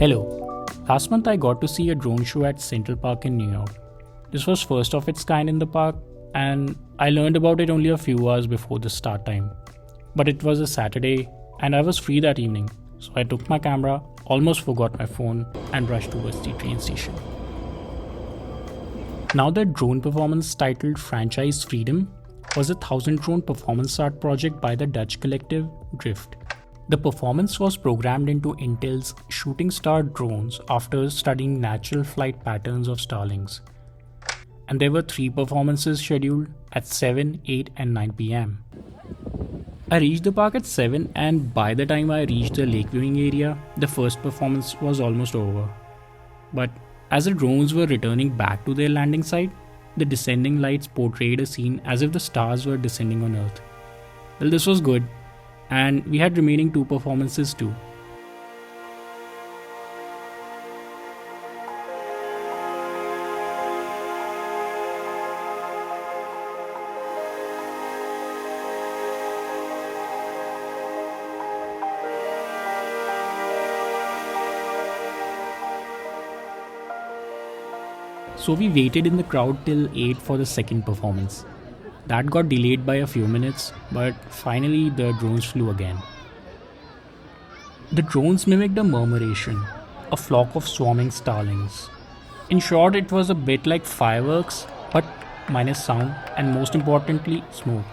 Hello. Last month I got to see a drone show at Central Park in New York. This was first of its kind in the park and I learned about it only a few hours before the start time. But it was a Saturday and I was free that evening, so I took my camera, almost forgot my phone and rushed towards the train station. Now the drone performance titled Franchise Freedom was a 1,000 drone performance art project by the Dutch collective Drift. The performance was programmed into Intel's Shooting Star drones after studying natural flight patterns of starlings. And there were 3 performances scheduled at 7, 8 and 9 pm. I reached the park at 7 and by the time I reached the lake viewing area, the first performance was almost over. But as the drones were returning back to their landing site, the descending lights portrayed a scene as if the stars were descending on Earth. Well, this was good, and we had remaining 2 performances too. So we waited in the crowd till 8 for the second performance. That got delayed by a few minutes, but finally the drones flew again. The drones mimicked a murmuration, a flock of swarming starlings. In short, it was a bit like fireworks, but minus sound and most importantly, smoke.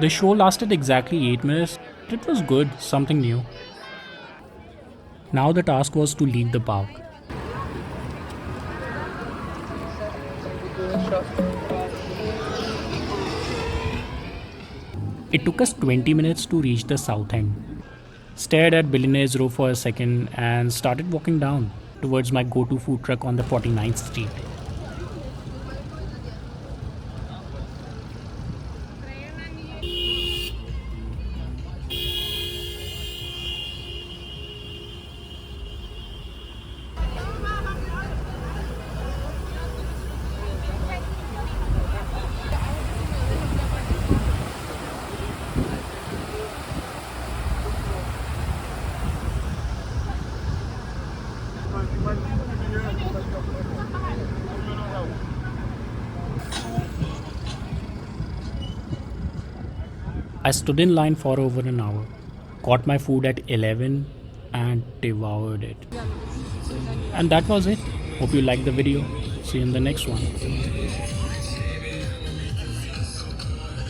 The show lasted exactly 8 minutes. It was good, something new. Now the task was to leave the park. It took us 20 minutes to reach the south end. Stared at Billionaire's Row for a second and started walking down towards my go-to food truck on the 49th Street. I stood in line for over an hour, got my food at 11 and devoured it. And that was it. Hope you liked the video. See you in the next one.